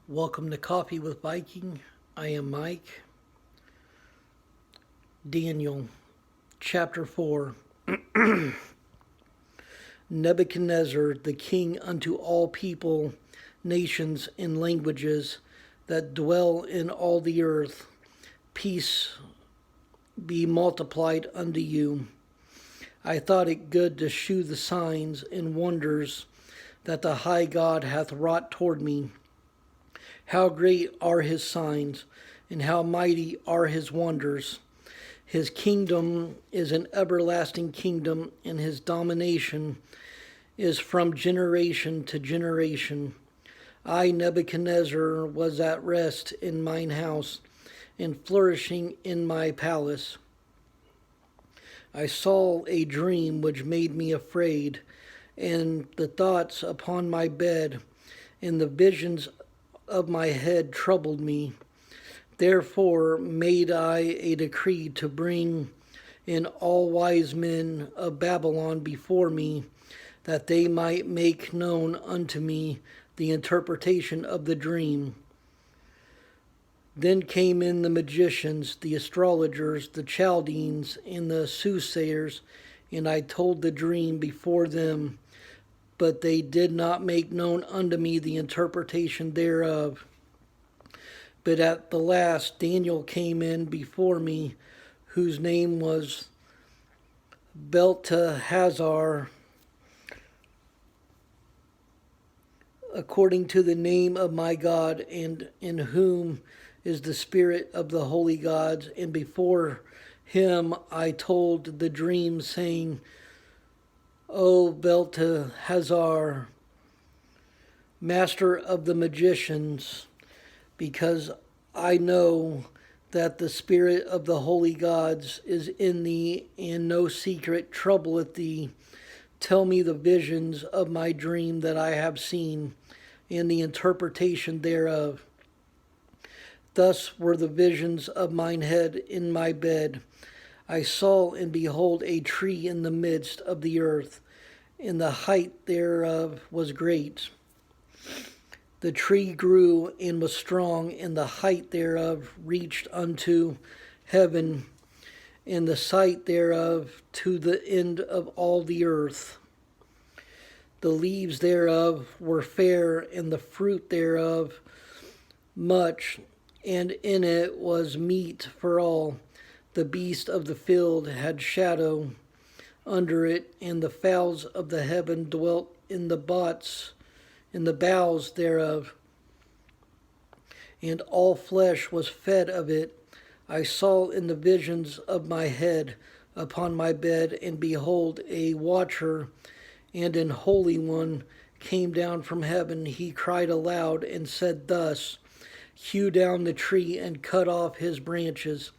Welcome to Coffee with Viking. I am Mike. Daniel, chapter 4. Nebuchadnezzar, the king unto all people, nations, and languages that dwell in all the earth, peace be multiplied unto you. I thought it good to shew the signs and wonders that the high God hath wrought toward me. How great are his signs, and how mighty are his wonders. His kingdom is an everlasting kingdom, and his domination is from generation to generation. I, Nebuchadnezzar, was at rest in mine house, and flourishing in my palace. I saw a dream which made me afraid, and the thoughts upon my bed, and the visions of my head troubled me. Therefore made I a decree to bring in all wise men of Babylon before me, that they might make known unto me the interpretation of the dream. Then came in the magicians, the astrologers, the Chaldeans, and the soothsayers, and I told the dream before them, but they did not make known unto me the interpretation thereof. But at the last Daniel came in before me, whose name was Belteshazzar, according to the name of my God, and in whom is the spirit of the holy gods. And before him I told the dream, saying, O Belteshazzar, master of the magicians, because I know that the spirit of the holy gods is in thee, and no secret troubleth thee. Tell me the visions of my dream that I have seen, and the interpretation thereof. Thus were the visions of mine head in my bed. I saw, and behold, a tree in the midst of the earth, and the height thereof was great. The tree grew and was strong, and the height thereof reached unto heaven, and the sight thereof to the end of all the earth. The leaves thereof were fair, and the fruit thereof much, and in it was meat for all. The beast of the field had shadow under it, and the fowls of the heaven dwelt in the boughs thereof, and all flesh was fed of it. I saw in the visions of my head upon my bed, and behold, a watcher and an holy one came down from heaven. He cried aloud and said thus, Hew down the tree and cut off his branches,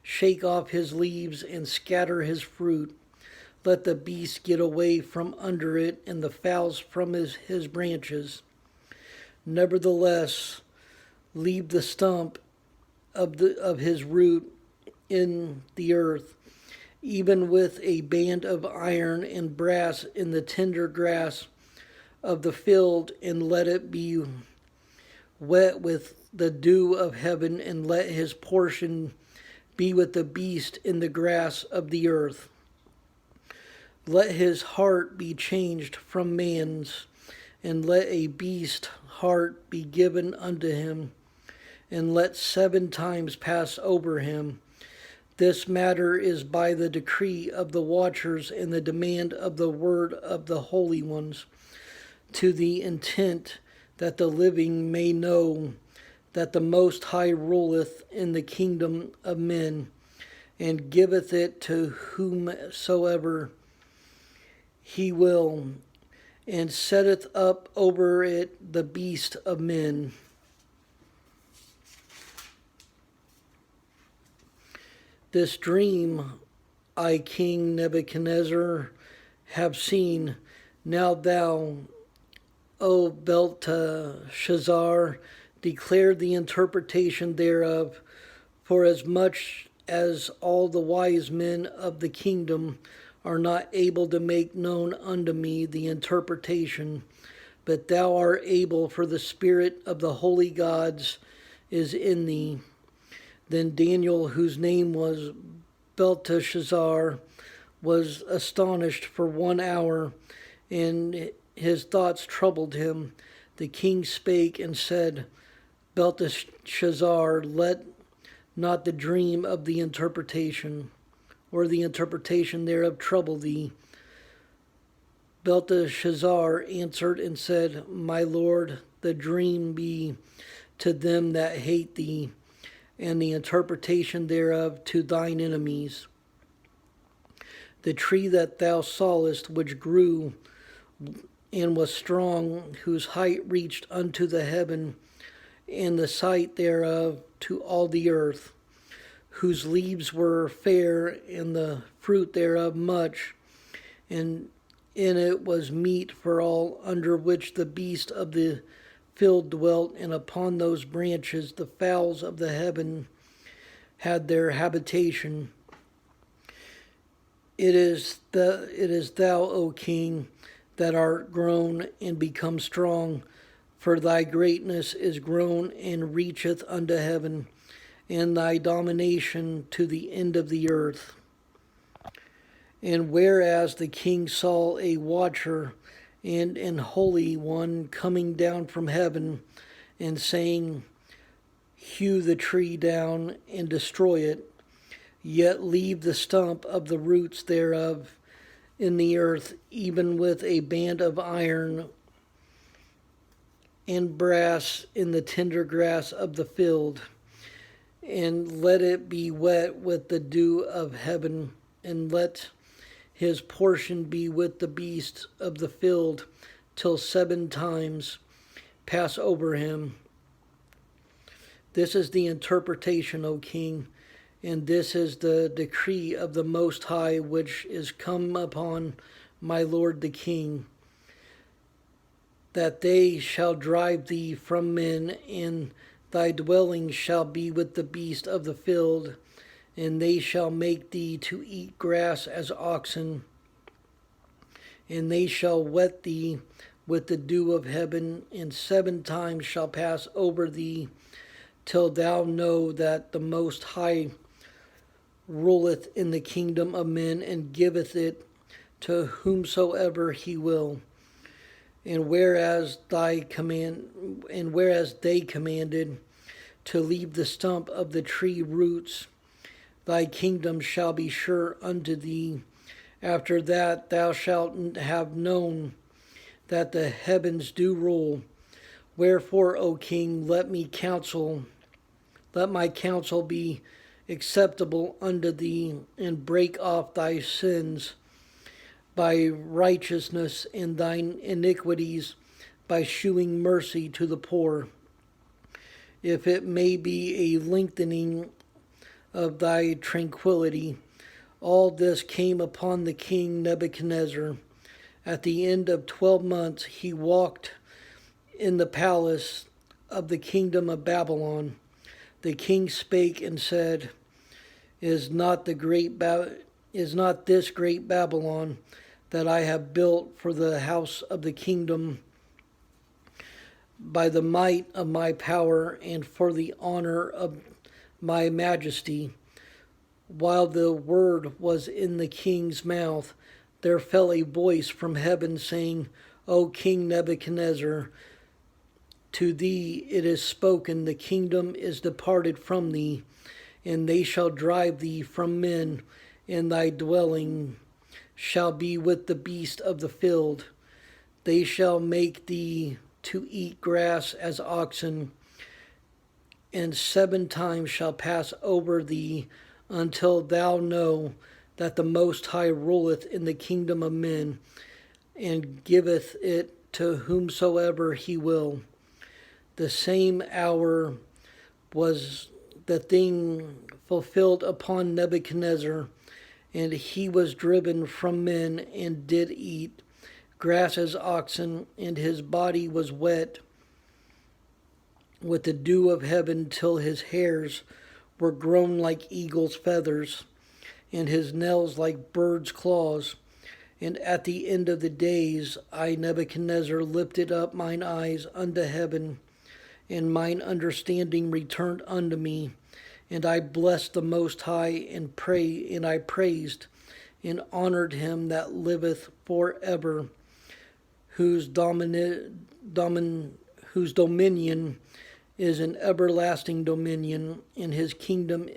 shake off his leaves and scatter his fruit. Let the beast get away from under it, and the fowls from his branches. Nevertheless, leave the stump of his root in the earth, even with a band of iron and brass in the tender grass of the field, and let it be wet with the dew of heaven, and let his portion be with the beast in the grass of the earth. Let his heart be changed from man's, and let a beast heart be given unto him, and let 7 times pass over him. This matter is by the decree of the watchers and the demand of the word of the holy ones, to the intent that the living may know that the Most High ruleth in the kingdom of men, and giveth it to whomsoever he will, and setteth up over it the beast of men. This dream I, King Nebuchadnezzar, have seen. Now thou, O Belteshazzar, declare the interpretation thereof, for as much as all the wise men of the kingdom are not able to make known unto me the interpretation, but thou art able, for the spirit of the holy gods is in thee. Then Daniel, whose name was Belteshazzar, was astonished for 1 hour, and his thoughts troubled him. The king spake and said, Belteshazzar, let not the dream of the interpretation, or the interpretation thereof, trouble thee. Belteshazzar answered and said, My lord, the dream be to them that hate thee, and the interpretation thereof to thine enemies. The tree that thou sawest, which grew and was strong, whose height reached unto the heaven, and the sight thereof to all the earth, whose leaves were fair, and the fruit thereof much, and in it was meat for all, under which the beasts of the field dwelt, and upon those branches the fowls of the heaven had their habitation. It is thou, O king, that art grown and become strong, for thy greatness is grown and reacheth unto heaven, and thy domination to the end of the earth. And whereas the king saw a watcher and an holy one coming down from heaven, and saying, Hew the tree down and destroy it, yet leave the stump of the roots thereof in the earth, even with a band of iron and brass in the tender grass of the field, and let it be wet with the dew of heaven, and let his portion be with the beasts of the field, till 7 times pass over him. This is the interpretation, O king, and this is the decree of the Most High, which is come upon my lord the king, that they shall drive thee from men, and thy dwelling shall be with the beasts of the field, and they shall make thee to eat grass as oxen, and they shall wet thee with the dew of heaven, and 7 times shall pass over thee, till thou know that the Most High ruleth in the kingdom of men, and giveth it to whomsoever he will. And whereas they commanded to leave the stump of the tree roots, thy kingdom shall be sure unto thee. After that thou shalt have known that the heavens do rule. Wherefore, O king, let my counsel be acceptable unto thee, and break off thy sins by righteousness, and thine iniquities by shewing mercy to the poor, if it may be a lengthening of thy tranquility. All this came upon the king Nebuchadnezzar. At the end of 12 months he walked in the palace of the kingdom of Babylon. The king spake and said, Is not this great Babylon that I have built for the house of the kingdom by the might of my power and for the honor of my majesty? While the word was in the king's mouth, there fell a voice from heaven, saying, O King Nebuchadnezzar, to thee it is spoken, the kingdom is departed from thee, and they shall drive thee from men, and thy dwelling shall be with the beast of the field. They shall make thee to eat grass as oxen, and 7 times shall pass over thee, until thou know that the Most High ruleth in the kingdom of men, and giveth it to whomsoever he will. The same hour was the thing fulfilled upon Nebuchadnezzar, and he was driven from men, and did eat grass as oxen, and his body was wet with the dew of heaven, till his hairs were grown like eagle's feathers, and his nails like bird's claws. And at the end of the days, I, Nebuchadnezzar, lifted up mine eyes unto heaven, and mine understanding returned unto me. And I blessed the Most High, and I praised and honored him that liveth forever, whose dominion is an everlasting dominion, and his kingdom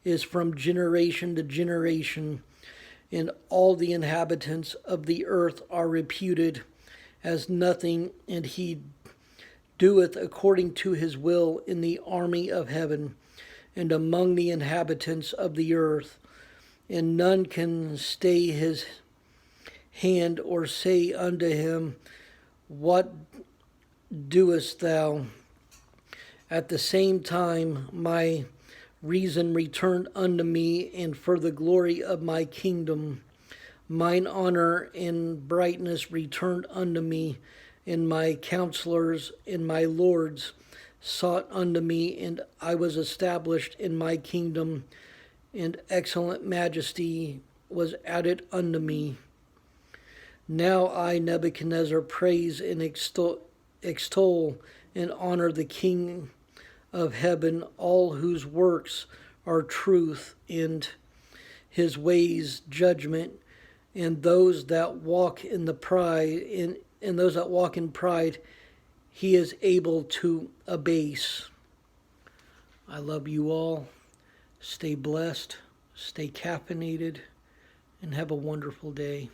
is from generation to generation. And all the inhabitants of the earth are reputed as nothing, and he doeth according to his will in the army of heaven and among the inhabitants of the earth. And none can stay his hand or say unto him, What doest thou? At the same time my reason returned unto me, and for the glory of my kingdom mine honor and brightness returned unto me, and my counselors and my lords sought unto me, and I was established in my kingdom, and excellent majesty was added unto me. Now I, Nebuchadnezzar, praise and extol and honor the King of heaven, all whose works are truth, and his ways judgment, and those that walk in pride he is able to abase. I love you all. Stay blessed, stay caffeinated, and have a wonderful day.